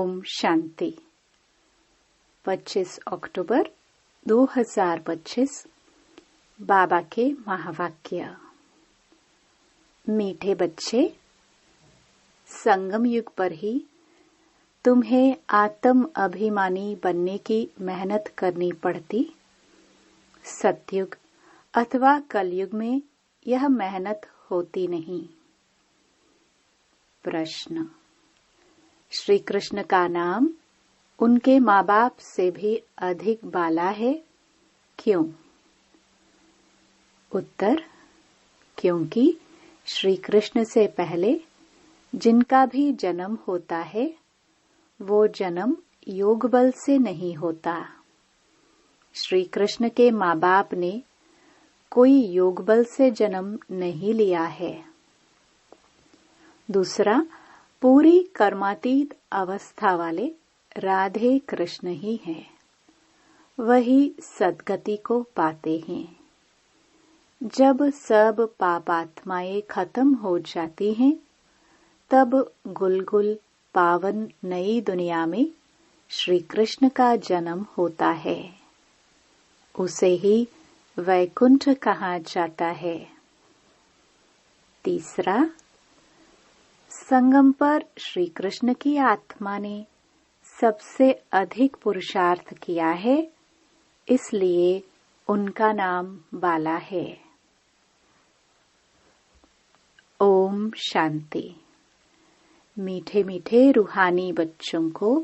ओम शांति। 25 अक्टूबर 2025 बाबा के महावाक्य। मीठे बच्चे, संगम युग पर ही तुम्हें आत्म अभिमानी बनने की मेहनत करनी पड़ती। सतयुग अथवा कलयुग में यह मेहनत होती नहीं। प्रश्न। श्री कृष्ण का नाम उनके माँ बाप से भी अधिक बाला है, क्यों? उत्तर। क्योंकि श्री कृष्ण से पहले जिनका भी जन्म होता है वो जन्म योग बल से नहीं होता। श्री कृष्ण के माँ बाप ने कोई योग बल से जन्म नहीं लिया है। दूसरा, पूरी कर्मातीत अवस्था वाले राधे कृष्ण ही हैं। वही सद्गति को पाते हैं। जब सब पापात्माएं खत्म हो जाती हैं, तब गुलगुल पावन नई दुनिया में श्री कृष्ण का जन्म होता है। उसे ही वैकुंठ कहा जाता है। तीसरा, संगम पर श्री कृष्ण की आत्मा ने सबसे अधिक पुरुषार्थ किया है, इसलिए उनका नाम बाला है। ओम शांति। मीठे मीठे रूहानी बच्चों को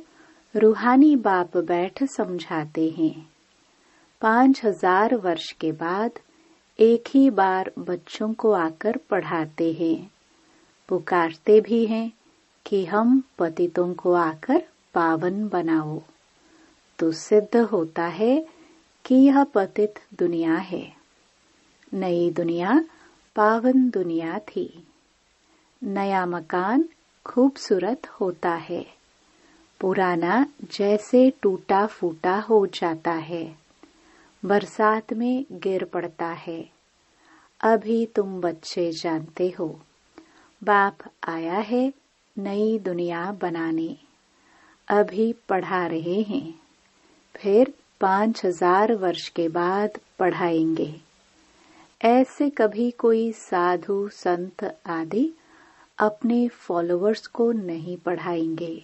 रूहानी बाप बैठ समझाते हैं। 5000 वर्ष के बाद एक ही बार बच्चों को आकर पढ़ाते हैं। पुकारते भी हैं कि हम पतितों को आकर पावन बनाओ। तो सिद्ध होता है कि यह पतित दुनिया है। नई दुनिया पावन दुनिया थी। नया मकान खूबसूरत होता है, पुराना जैसे टूटा फूटा हो जाता है, बरसात में गिर पड़ता है। अभी तुम बच्चे जानते हो, बाप आया है नई दुनिया बनाने। अभी पढ़ा रहे हैं, फिर 5000 वर्ष के बाद पढ़ाएंगे। ऐसे कभी कोई साधु संत आदि अपने फॉलोअर्स को नहीं पढ़ाएंगे।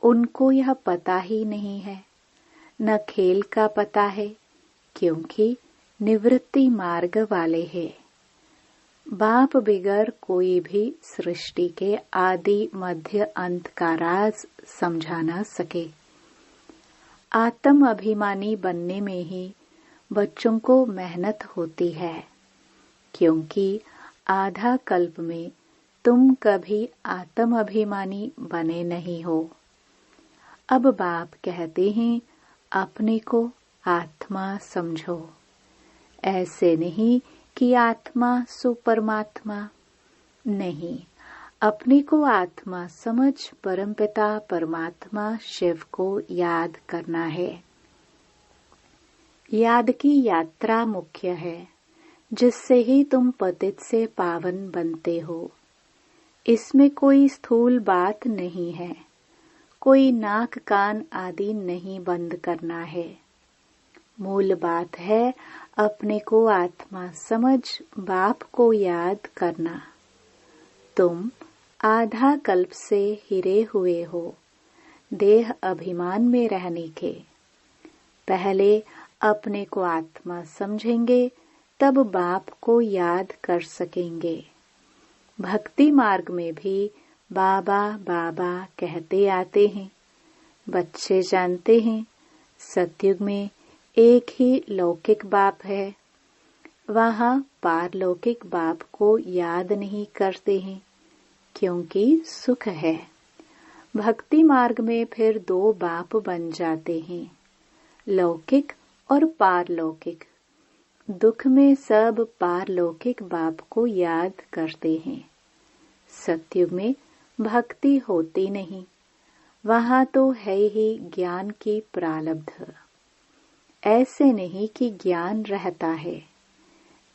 उनको यह पता ही नहीं है, न खेल का पता है, क्योंकि निवृत्ति मार्ग वाले हैं। बाप बिगर कोई भी सृष्टि के आदि मध्य अंत का राज समझा न सके। आत्म अभिमानी बनने में ही बच्चों को मेहनत होती है, क्योंकि आधा कल्प में तुम कभी आत्म अभिमानी बने नहीं हो। अब बाप कहते हैं अपने को आत्मा समझो। ऐसे नहीं कि आत्मा सो परमात्मा, नहीं, अपने को आत्मा समझ परमपिता परमात्मा शिव को याद करना है। याद की यात्रा मुख्य है, जिससे ही तुम पतित से पावन बनते हो। इसमें कोई स्थूल बात नहीं है, कोई नाक कान आदि नहीं बंद करना है। मूल बात है अपने को आत्मा समझ बाप को याद करना। तुम आधा कल्प से हिरे हुए हो देह अभिमान में रहने के। पहले अपने को आत्मा समझेंगे, तब बाप को याद कर सकेंगे। भक्ति मार्ग में भी बाबा बाबा कहते आते हैं। बच्चे जानते हैं सतयुग में एक ही लौकिक बाप है। वहाँ पारलौकिक बाप को याद नहीं करते हैं, क्योंकि सुख है। भक्ति मार्ग में फिर 2 बाप बन जाते हैं, लौकिक और पारलौकिक। दुख में सब पारलौकिक बाप को याद करते हैं। सतयुग में भक्ति होती नहीं, वहाँ तो है ही ज्ञान की प्रारब्ध। ऐसे नहीं कि ज्ञान रहता है।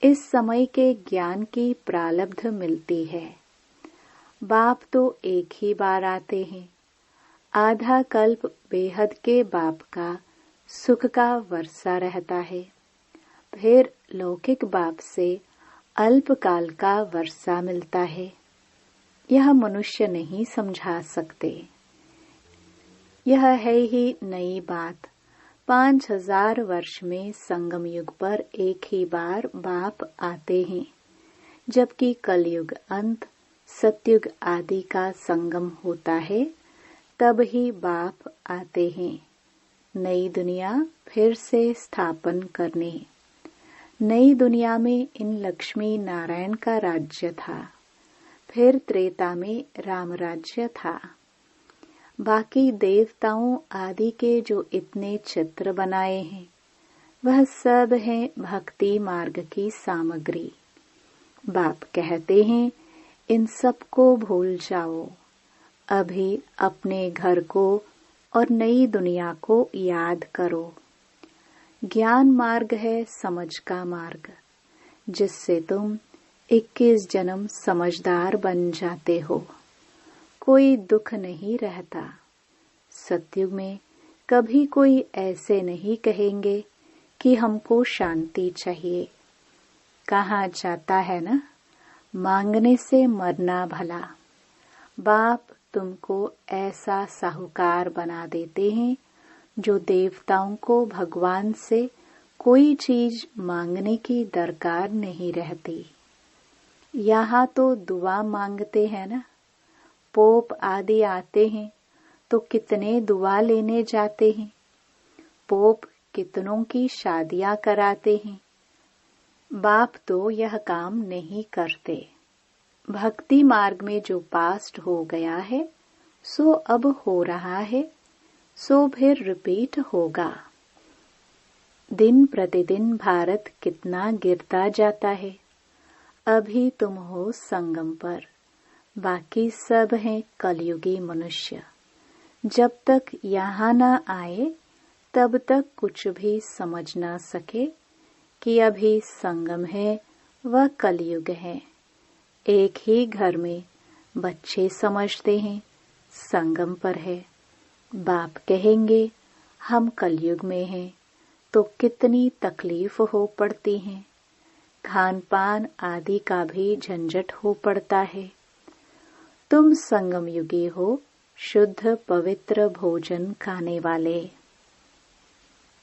इस समय के ज्ञान की प्रारब्ध मिलती है। बाप तो एक ही बार आते हैं। आधा कल्प बेहद के बाप का सुख का वर्षा रहता है, फिर लौकिक बाप से अल्पकाल का वर्षा मिलता है। यह मनुष्य नहीं समझा सकते। यह है ही नई बात। 5000 वर्ष में संगम युग पर एक ही बार बाप आते हैं, जबकि कलयुग अंत सतयुग आदि का संगम होता है, तब ही बाप आते हैं नई दुनिया फिर से स्थापन करने। नई दुनिया में इन लक्ष्मी नारायण का राज्य था, फिर त्रेता में राम राज्य था। बाकी देवताओं आदि के जो इतने चित्र बनाए हैं, वह सब है भक्ति मार्ग की सामग्री। बाप कहते हैं, इन सब को भूल जाओ, अभी अपने घर को और नई दुनिया को याद करो। ज्ञान मार्ग है समझ का मार्ग, जिससे तुम 21 जन्म समझदार बन जाते हो। कोई दुख नहीं रहता। सतयुग में कभी कोई ऐसे नहीं कहेंगे कि हमको शांति चाहिए। कहा जाता है ना, मांगने से मरना भला। बाप तुमको ऐसा साहूकार बना देते हैं जो देवताओं को भगवान से कोई चीज मांगने की दरकार नहीं रहती। यहाँ तो दुआ मांगते हैं ना। पोप आदि आते हैं तो कितने दुआ लेने जाते हैं। पोप कितनों की शादियां कराते हैं। बाप तो यह काम नहीं करते। भक्ति मार्ग में जो पास्ट हो गया है, सो अब हो रहा है, सो फिर रिपीट होगा। दिन प्रतिदिन भारत कितना गिरता जाता है। अभी तुम हो संगम पर, बाकी सब हैं कलयुगी मनुष्य। जब तक यहाँ न आए, तब तक कुछ भी समझ न सके कि अभी संगम है व कलयुग है। एक ही घर में बच्चे समझते हैं संगम पर है। बाप कहेंगे, हम कलयुग में हैं, तो कितनी तकलीफ हो पड़ती है। खान पान आदि का भी झंझट हो पड़ता है। तुम संगम युगी हो, शुद्ध पवित्र भोजन खाने वाले।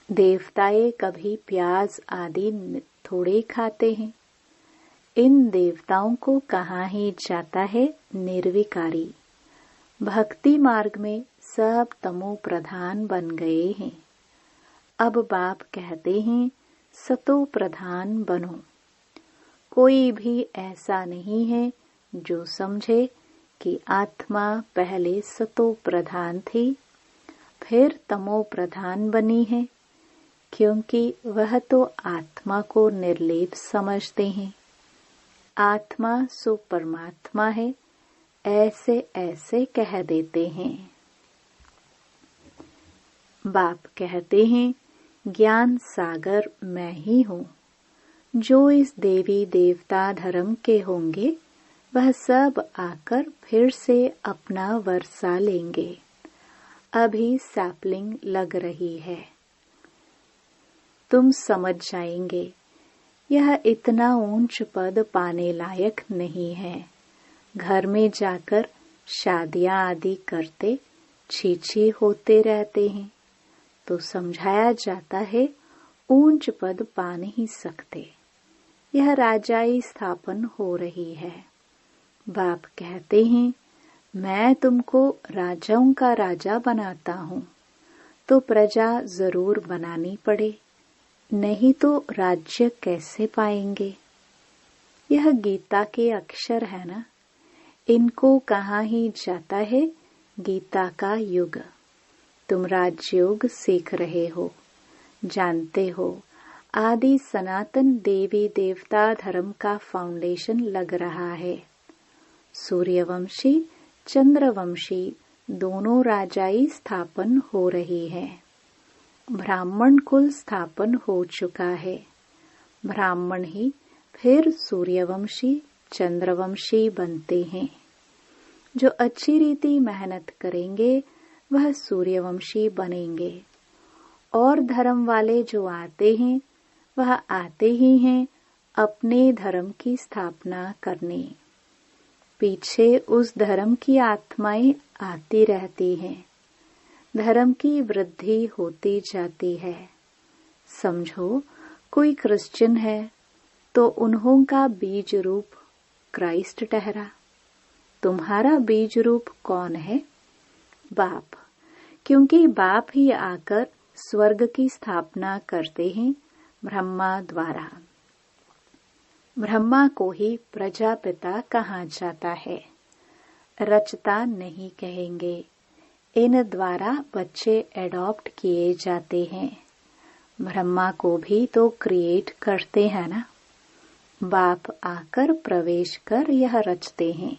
देवताएं कभी प्याज आदि थोड़े खाते हैं। इन देवताओं को कहा ही जाता है निर्विकारी। भक्ति मार्ग में सब तमो प्रधान बन गए हैं। अब बाप कहते हैं, सतो प्रधान बनो। कोई भी ऐसा नहीं है जो समझे कि आत्मा पहले सतो प्रधान थी, फिर तमो प्रधान बनी है, क्योंकि वह तो आत्मा को निर्लेप समझते हैं। आत्मा सो परमात्मा है, ऐसे ऐसे कह देते हैं। बाप कहते हैं, ज्ञान सागर मैं ही हूँ। जो इस देवी देवता धर्म के होंगे, वह सब आकर फिर से अपना वर्षा लेंगे। अभी सैपलिंग लग रही है। तुम समझ जाएंगे, यह इतना ऊंच पद पाने लायक नहीं है। घर में जाकर शादियां आदि करते छी होते रहते हैं, तो समझाया जाता है ऊंच पद पा नहीं सकते। यह राजाई स्थापन हो रही है। बाप कहते हैं, मैं तुमको राजाओं का राजा बनाता हूँ, तो प्रजा जरूर बनानी पड़े, नहीं तो राज्य कैसे पाएंगे। यह गीता के अक्षर है ना। इनको कहा ही जाता है गीता का युग। तुम राजयोग सीख रहे हो, जानते हो आदि सनातन देवी देवता धर्म का फाउंडेशन लग रहा है। सूर्यवंशी चंद्रवंशी दोनों राजाई स्थापन हो रही है। ब्राह्मण कुल स्थापन हो चुका है। ब्राह्मण ही फिर सूर्यवंशी चंद्रवंशी बनते हैं। जो अच्छी रीति मेहनत करेंगे, वह सूर्यवंशी बनेंगे। और धर्म वाले जो आते हैं वह आते ही हैं अपने धर्म की स्थापना करने। पीछे उस धर्म की आत्माएं आती रहती हैं। धर्म की वृद्धि होती जाती है। समझो कोई क्रिश्चियन है तो उन्हों का बीज रूप क्राइस्ट ठहरा। तुम्हारा बीज रूप कौन है? बाप। क्योंकि बाप ही आकर स्वर्ग की स्थापना करते हैं ब्रह्मा द्वारा। ब्रह्मा को ही प्रजापिता कहा जाता है, रचता नहीं कहेंगे। इन द्वारा बच्चे एडॉप्ट किए जाते हैं। ब्रह्मा को भी तो क्रिएट करते हैं ना। बाप आकर प्रवेश कर यह रचते हैं।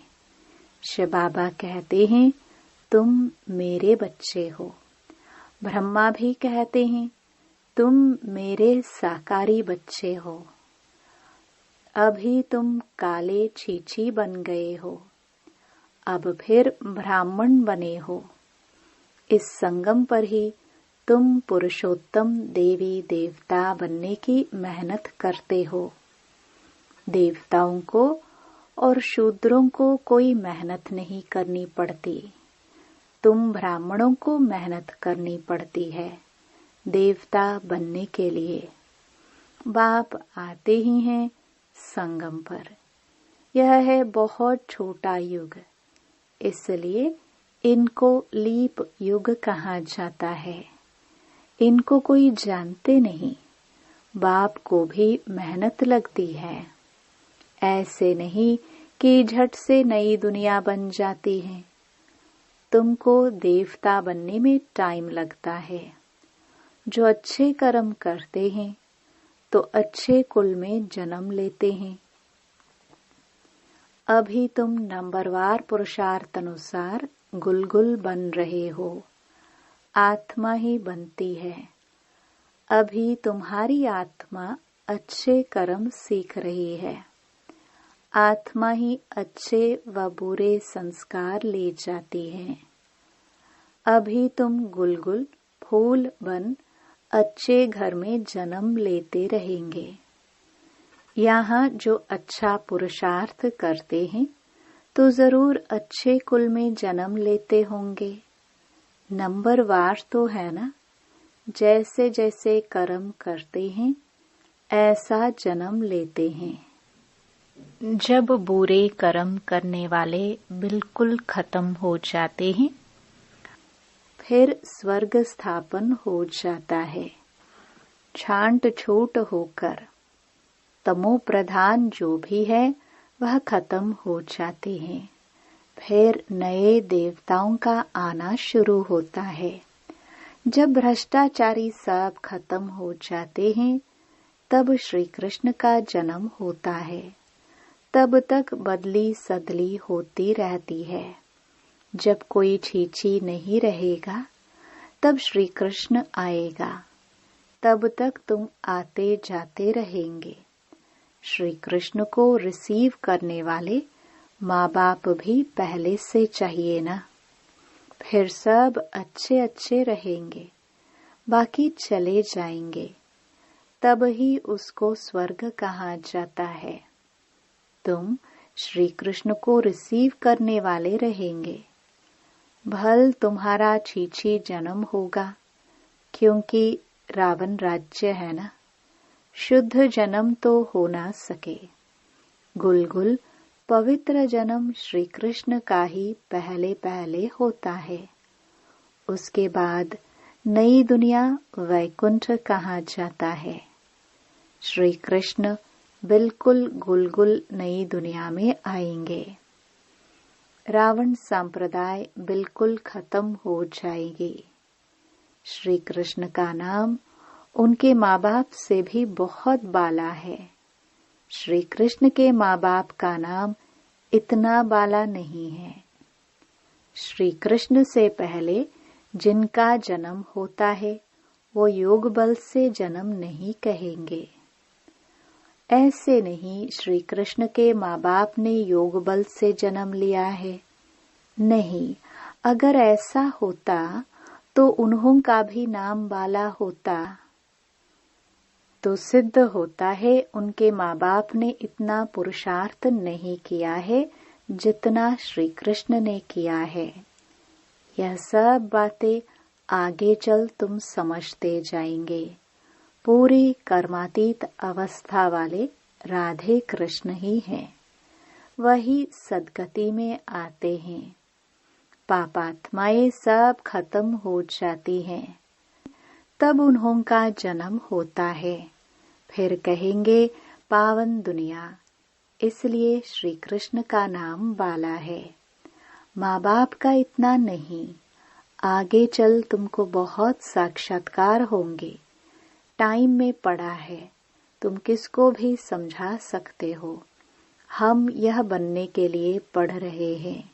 शिव बाबा कहते हैं तुम मेरे बच्चे हो। ब्रह्मा भी कहते हैं तुम मेरे साकारी बच्चे हो। अभी तुम काले छीछी बन गए हो, अब फिर ब्राह्मण बने हो। इस संगम पर ही तुम पुरुषोत्तम देवी देवता बनने की मेहनत करते हो। देवताओं को और शूद्रों को कोई मेहनत नहीं करनी पड़ती। तुम ब्राह्मणों को मेहनत करनी पड़ती है देवता बनने के लिए। बाप आते ही हैं संगम पर। यह है बहुत छोटा युग, इसलिए इनको लीप युग कहा जाता है। इनको कोई जानते नहीं। बाप को भी मेहनत लगती है। ऐसे नहीं कि झट से नई दुनिया बन जाती है। तुमको देवता बनने में टाइम लगता है। जो अच्छे कर्म करते हैं तो अच्छे कुल में जन्म लेते हैं। अभी तुम नंबरवार पुरुषार्थ अनुसार गुलगुल बन रहे हो। आत्मा ही बनती है। अभी तुम्हारी आत्मा अच्छे कर्म सीख रही है। आत्मा ही अच्छे व बुरे संस्कार ले जाती है। अभी तुम गुलगुल फूल बन अच्छे घर में जन्म लेते रहेंगे। यहाँ जो अच्छा पुरुषार्थ करते हैं तो जरूर अच्छे कुल में जन्म लेते होंगे। नंबरवार तो है ना। जैसे जैसे कर्म करते हैं ऐसा जन्म लेते हैं। जब बुरे कर्म करने वाले बिल्कुल खत्म हो जाते हैं फिर स्वर्ग स्थापन हो जाता है। छांट छूट होकर तमो प्रधान जो भी है वह खत्म हो जाते हैं। फिर नए देवताओं का आना शुरू होता है। जब भ्रष्टाचारी सब खत्म हो जाते हैं तब श्री कृष्ण का जन्म होता है। तब तक बदली सदली होती रहती है। जब कोई छीछी नहीं रहेगा तब श्री कृष्ण आएगा। तब तक तुम आते जाते रहेंगे। श्री कृष्ण को रिसीव करने वाले माँ बाप भी पहले से चाहिए ना। फिर सब अच्छे अच्छे रहेंगे, बाकी चले जाएंगे। तब ही उसको स्वर्ग कहा जाता है। तुम श्री कृष्ण को रिसीव करने वाले रहेंगे। भल तुम्हारा छीछी जन्म होगा, क्योंकि रावण राज्य है ना। शुद्ध जन्म तो हो ना सके। गुलगुल पवित्र जन्म श्री कृष्ण का ही पहले पहले होता है। उसके बाद नई दुनिया वैकुंठ कहा जाता है। श्री कृष्ण बिल्कुल गुलगुल नई दुनिया में आएंगे। रावण संप्रदाय बिल्कुल खत्म हो जाएगी। श्री कृष्ण का नाम उनके माँ बाप से भी बहुत बाला है। श्री कृष्ण के माँ बाप का नाम इतना बाला नहीं है। श्री कृष्ण से पहले जिनका जन्म होता है वो योग बल से जन्म नहीं कहेंगे। ऐसे नहीं श्री कृष्ण के माँ बाप ने योग बल से जन्म लिया है। नहीं, अगर ऐसा होता तो उन्हों का भी नाम बाला होता। तो सिद्ध होता है उनके माँ बाप ने इतना पुरुषार्थ नहीं किया है जितना श्री कृष्ण ने किया है। यह सब बातें आगे चल तुम समझते जाएंगे। पूरी कर्मातीत अवस्था वाले राधे कृष्ण ही हैं। वही सद्गति में आते हैं। पापात्माएं सब खत्म हो जाती हैं। तब उन्हों का जन्म होता है। फिर कहेंगे पावन दुनिया। इसलिए श्री कृष्ण का नाम बाला है। माँ बाप का इतना नहीं। आगे चल तुमको बहुत साक्षात्कार होंगे। टाइम में पड़ा है। तुम किसको भी समझा सकते हो। हम यह बनने के लिए पढ़ रहे हैं।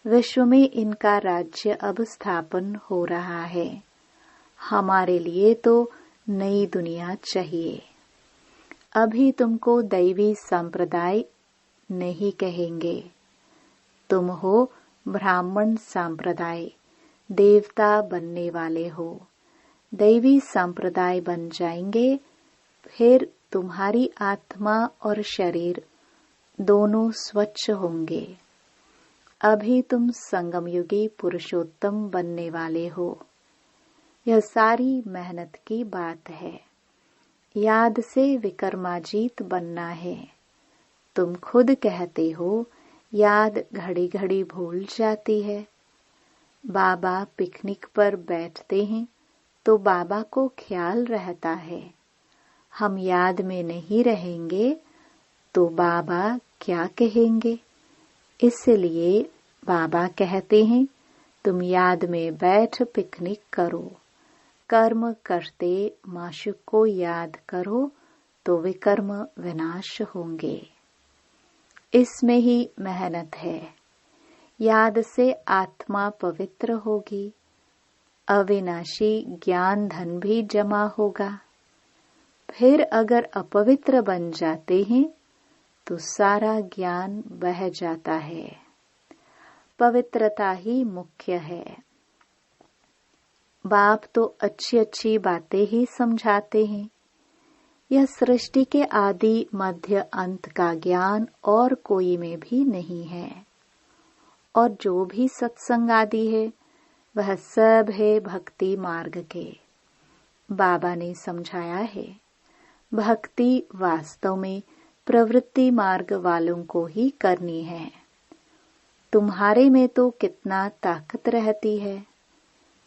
विश्व में इनका राज्य अब स्थापन हो रहा है। हमारे लिए तो नई दुनिया चाहिए। अभी तुमको दैवी संप्रदाय नहीं कहेंगे। तुम हो ब्राह्मण संप्रदाय, देवता बनने वाले हो। दैवी संप्रदाय बन जाएंगे। फिर तुम्हारी आत्मा और शरीर दोनों स्वच्छ होंगे। अभी तुम संगमयुगी पुरुषोत्तम बनने वाले हो। यह सारी मेहनत की बात है। याद से विक्रमाजीत बनना है। तुम खुद कहते हो याद घड़ी घड़ी भूल जाती है। बाबा पिकनिक पर बैठते हैं तो बाबा को ख्याल रहता है। हम याद में नहीं रहेंगे तो बाबा क्या कहेंगे। इसलिए बाबा कहते हैं तुम याद में बैठ पिकनिक करो। कर्म करते माशुक को याद करो तो विकर्म विनाश होंगे। इसमें ही मेहनत है। याद से आत्मा पवित्र होगी। अविनाशी ज्ञान धन भी जमा होगा। फिर अगर अपवित्र बन जाते हैं तो सारा ज्ञान बह जाता है। पवित्रता ही मुख्य है। बाप तो अच्छी अच्छी बातें ही समझाते हैं। यह सृष्टि के आदि मध्य अंत का ज्ञान और कोई में भी नहीं है। और जो भी सत्संग आदि है वह सब है भक्ति मार्ग के। बाबा ने समझाया है भक्ति वास्तव में प्रवृत्ति मार्ग वालों को ही करनी है। तुम्हारे में तो कितना ताकत रहती है।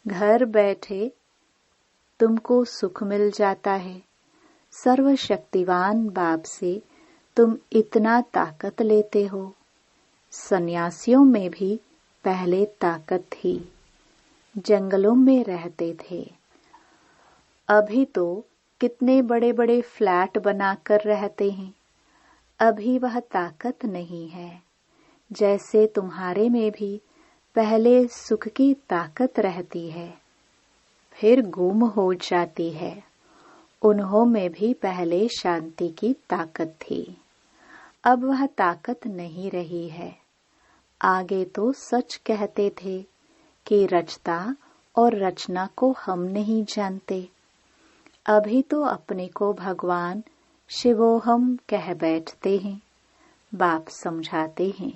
घर बैठे तुमको सुख मिल जाता है। सर्वशक्तिवान बाप से तुम इतना ताकत लेते हो। सन्यासियों में भी पहले ताकत थी। जंगलों में रहते थे। अभी तो कितने बड़े बड़े फ्लैट बनाकर रहते हैं। अभी वह ताकत नहीं है। जैसे तुम्हारे में भी पहले सुख की ताकत रहती है, फिर गुम हो जाती है। उन्हों में भी पहले शांति की ताकत थी। अब वह ताकत नहीं रही है। आगे तो सच कहते थे कि रचता और रचना को हम नहीं जानते। अभी तो अपने को भगवान शिवोहम कह बैठते हैं। बाप समझाते हैं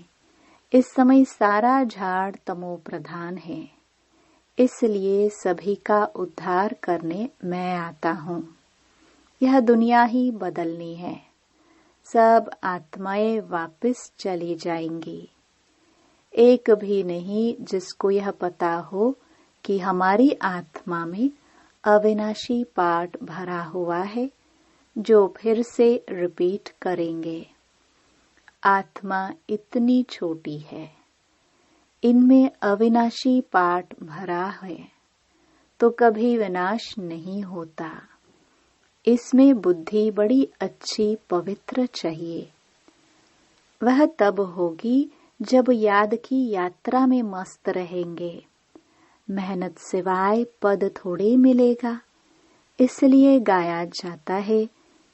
इस समय सारा झाड़ तमो प्रधान है। इसलिए सभी का उद्धार करने मैं आता हूँ। यह दुनिया ही बदलनी है। सब आत्माएं वापस चली जाएंगी। एक भी नहीं जिसको यह पता हो कि हमारी आत्मा में अविनाशी पाठ भरा हुआ है जो फिर से रिपीट करेंगे। आत्मा इतनी छोटी है, इनमें अविनाशी पाठ भरा है तो कभी विनाश नहीं होता। इसमें बुद्धि बड़ी अच्छी पवित्र चाहिए। वह तब होगी जब याद की यात्रा में मस्त रहेंगे। मेहनत सिवाय पद थोड़े मिलेगा। इसलिए गाया जाता है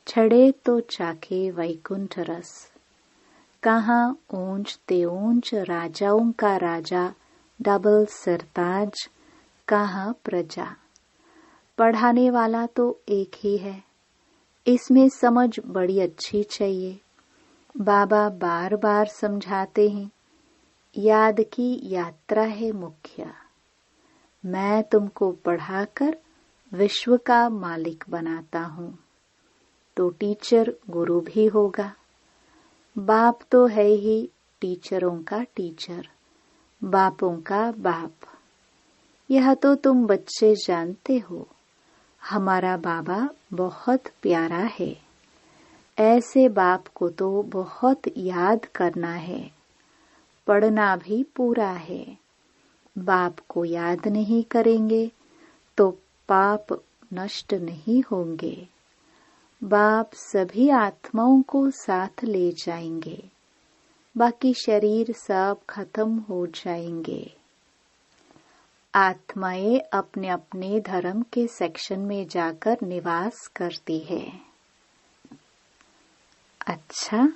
छड़े तो चाखे वैकुंठ रस। कहाँ ऊंच ते ऊंच राजाओं का राजा डबल सिरताज, कहाँ प्रजा। पढ़ाने वाला तो एक ही है, इसमें समझ बड़ी अच्छी चाहिए। बाबा बार बार समझाते हैं, याद की यात्रा है मुख्य। मैं तुमको पढ़ाकर विश्व का मालिक बनाता हूँ, तो टीचर गुरु भी होगा। बाप तो है ही टीचरों का टीचर, बापों का बाप। यह तो तुम बच्चे जानते हो। हमारा बाबा बहुत प्यारा है। ऐसे बाप को तो बहुत याद करना है, पढ़ना भी पूरा है। बाप को याद नहीं करेंगे तो पाप नष्ट नहीं होंगे। बाप सभी आत्माओं को साथ ले जाएंगे, बाकी शरीर सब खत्म हो जाएंगे। आत्माएं अपने अपने धर्म के सेक्शन में जाकर निवास करती है। अच्छा,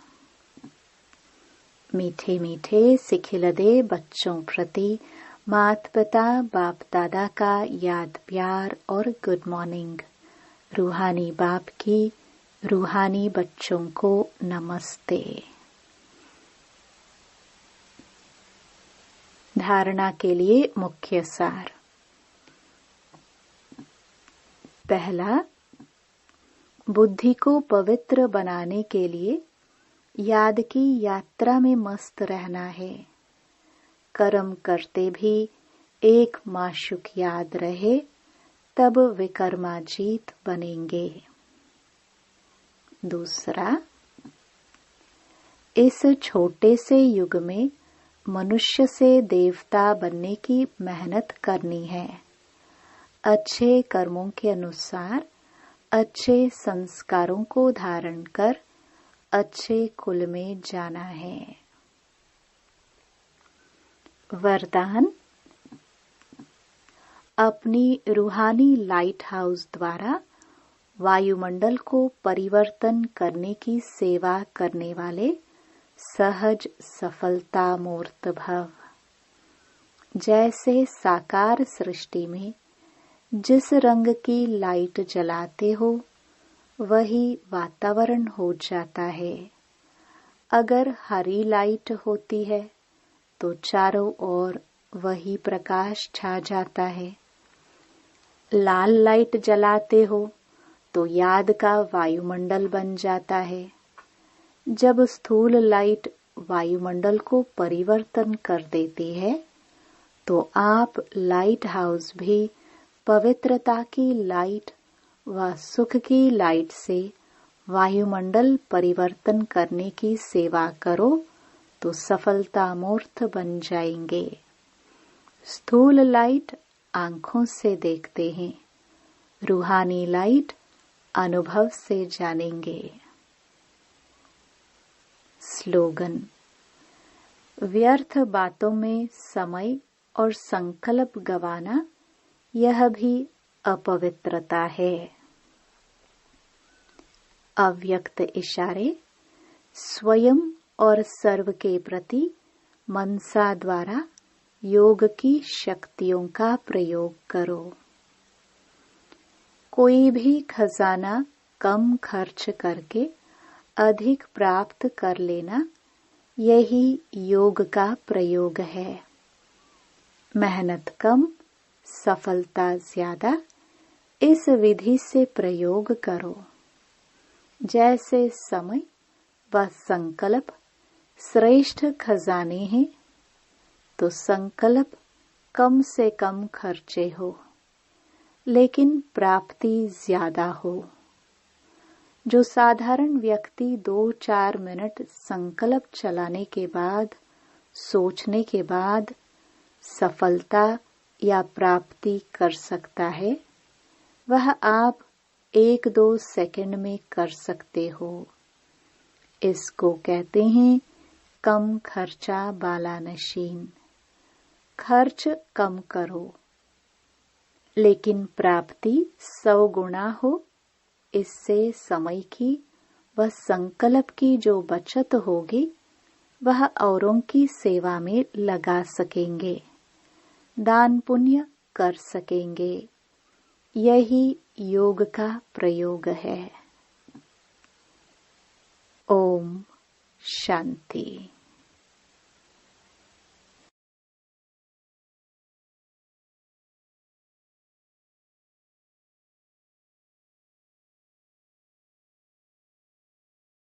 मीठे मीठे सिखिलदे बच्चों प्रति माता पिता बाप दादा का याद प्यार और गुड मॉर्निंग। रूहानी बाप की रूहानी बच्चों को नमस्ते। धारणा के लिए मुख्य सार। पहला, बुद्धि को पवित्र बनाने के लिए याद की यात्रा में मस्त रहना है। कर्म करते भी एक माशुक याद रहे, तब विकर्माजीत बनेंगे। दूसरा, इस छोटे से युग में मनुष्य से देवता बनने की मेहनत करनी है। अच्छे कर्मों के अनुसार अच्छे संस्कारों को धारण कर अच्छे कुल में जाना है। वरदान, अपनी रूहानी लाइट हाउस द्वारा वायुमंडल को परिवर्तन करने की सेवा करने वाले सहज सफलता मूर्त भव। जैसे साकार सृष्टि में जिस रंग की लाइट जलाते हो वही वातावरण हो जाता है। अगर हरी लाइट होती है तो चारों ओर वही प्रकाश छा जाता है। लाल लाइट जलाते हो तो याद का वायुमंडल बन जाता है। जब स्थूल लाइट वायुमंडल को परिवर्तन कर देती है तो आप लाइट हाउस भी पवित्रता की लाइट व सुख की लाइट से वायुमंडल परिवर्तन करने की सेवा करो तो सफलता मूर्त बन जाएंगे। स्थूल लाइट आंखों से देखते हैं, रूहानी लाइट अनुभव से जानेंगे। स्लोगन, व्यर्थ बातों में समय और संकल्प गवाना यह भी अपवित्रता है। अव्यक्त इशारे, स्वयं और सर्व के प्रति मनसा द्वारा योग की शक्तियों का प्रयोग करो। कोई भी खजाना कम खर्च करके अधिक प्राप्त कर लेना, यही योग का प्रयोग है। मेहनत कम, सफलता ज्यादा, इस विधि से प्रयोग करो। जैसे समय व संकल्प श्रेष्ठ खजाने हैं, तो संकल्प कम से कम खर्चे हो, लेकिन प्राप्ति ज्यादा हो। जो साधारण व्यक्ति 2-4 मिनट संकल्प चलाने के बाद, सोचने के बाद सफलता या प्राप्ति कर सकता है, वह आप 1-2 सेकंड में कर सकते हो। इसको कहते हैं कम खर्चा बाला नशीन। खर्च कम करो, लेकिन प्राप्ति 100 गुना हो। इससे समय की व संकल्प की जो बचत होगी वह औरों की सेवा में लगा सकेंगे। दान पुण्य कर सकेंगे। यही योग का प्रयोग है। ओम शांति।